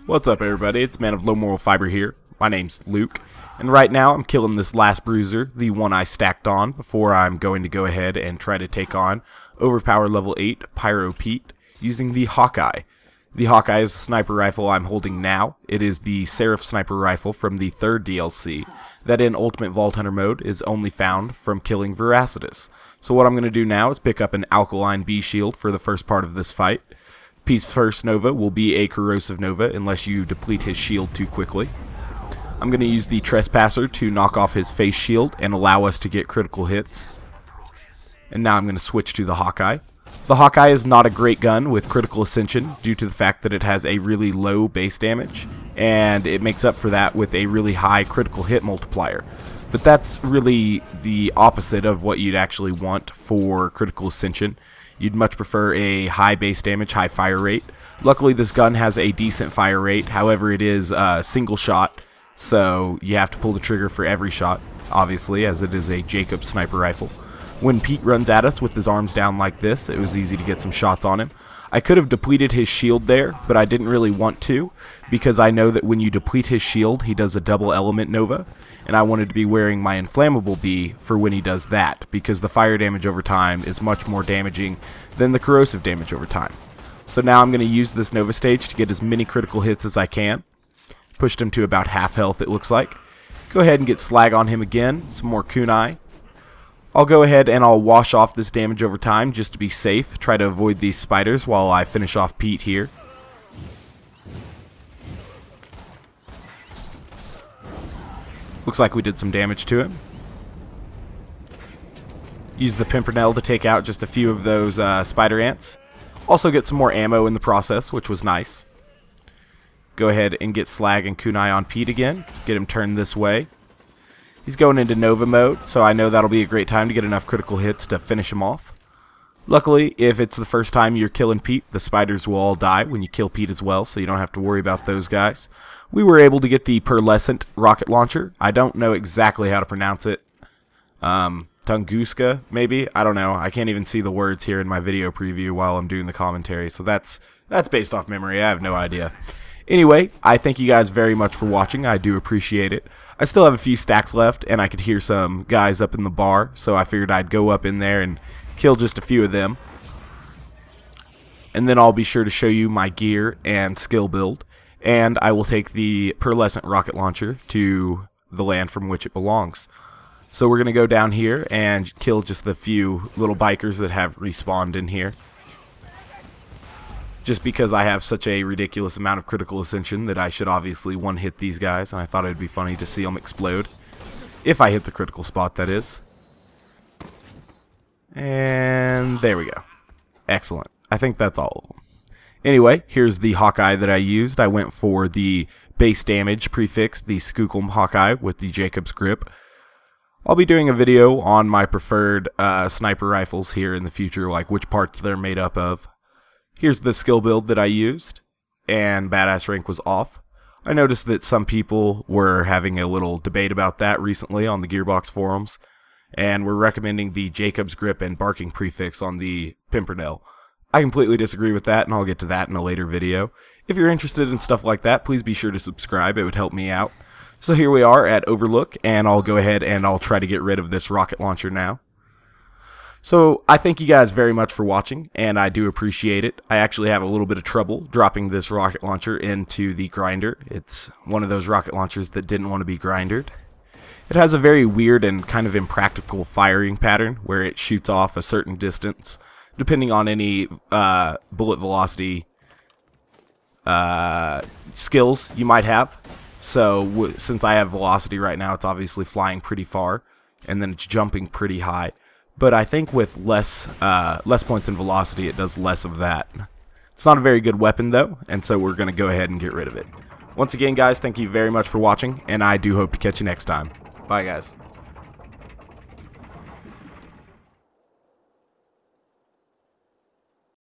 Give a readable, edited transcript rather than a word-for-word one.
What's up, everybody? It's Man of Low Moral Fiber here. My name's Luke, and right now I'm killing this last bruiser, the one I stacked on, before I'm going to go ahead and try to take on Overpower Level 8 Pyro Pete using the Hawkeye. The Hawkeye is the sniper rifle I'm holding now. It is the Seraph Sniper Rifle from the 3rd DLC that in Ultimate Vault Hunter mode is only found from killing Veracitus. So what I'm going to do now is pick up an Alkaline B shield for the first part of this fight. Pete's first Nova will be a Corrosive Nova unless you deplete his shield too quickly. I'm going to use the Trespasser to knock off his face shield and allow us to get critical hits. And now I'm going to switch to the Hawkeye. The Hawkeye is not a great gun with critical ascension due to the fact that it has a really low base damage, and it makes up for that with a really high critical hit multiplier. But that's really the opposite of what you'd actually want for critical ascension. You'd much prefer a high base damage, high fire rate. Luckily this gun has a decent fire rate, however it is a single shot, so you have to pull the trigger for every shot, obviously, as it is a Jacob sniper rifle. When Pete runs at us with his arms down like this, it was easy to get some shots on him. I could have depleted his shield there, but I didn't really want to, because I know that when you deplete his shield, he does a double element Nova, and I wanted to be wearing my inflammable B for when he does that, because the fire damage over time is much more damaging than the corrosive damage over time. So now I'm going to use this Nova stage to get as many critical hits as I can. Pushed him to about half health, it looks like. Go ahead and get slag on him again, some more kunai. I'll go ahead and I'll wash off this damage over time just to be safe. Try to avoid these spiders while I finish off Pete here. Looks like we did some damage to him. Use the Pimpernel to take out just a few of those spider ants. Also get some more ammo in the process, which was nice. Go ahead and get slag and kunai on Pete again. Get him turned this way. He's going into Nova mode, so I know that'll be a great time to get enough critical hits to finish him off. Luckily, if it's the first time you're killing Pete, the spiders will all die when you kill Pete as well, so you don't have to worry about those guys. We were able to get the Pearlescent Rocket Launcher. I don't know exactly how to pronounce it. Tunguska, maybe? I don't know. I can't even see the words here in my video preview while I'm doing the commentary, so that's based off memory. I have no idea. Anyway, I thank you guys very much for watching. I do appreciate it. I still have a few stacks left, and I could hear some guys up in the bar, so I figured I'd go up in there and kill just a few of them. And then I'll be sure to show you my gear and skill build, and I will take the Pearlescent Rocket Launcher to the land from which it belongs. So we're going to go down here and kill just the few little bikers that have respawned in here. Just because I have such a ridiculous amount of critical ascension that I should obviously one-hit these guys, and I thought it would be funny to see them explode. If I hit the critical spot, that is. And there we go. Excellent. I think that's all of them. Anyway, here's the Hawkeye that I used. I went for the base damage prefix, the Skookum Hawkeye with the Jacob's grip. I'll be doing a video on my preferred sniper rifles here in the future, like which parts they're made up of. Here's the skill build that I used, and Badass rank was off. I noticed that some people were having a little debate about that recently on the Gearbox forums, and were recommending the Jacob's grip and barking prefix on the Pimpernel. I completely disagree with that, and I'll get to that in a later video. If you're interested in stuff like that, please be sure to subscribe. It would help me out. So here we are at Overlook, and I'll go ahead and I'll try to get rid of this rocket launcher now. So I thank you guys very much for watching, and I do appreciate it. I actually have a little bit of trouble dropping this rocket launcher into the grinder. It's one of those rocket launchers that didn't want to be grindered. It has a very weird and kind of impractical firing pattern where it shoots off a certain distance, depending on any bullet velocity skills you might have. So since I have velocity right now, it's obviously flying pretty far, and then it's jumping pretty high. But I think with less points in velocity, it does less of that. It's not a very good weapon, though, and so we're going to go ahead and get rid of it. Once again, guys, thank you very much for watching, and I do hope to catch you next time. Bye, guys.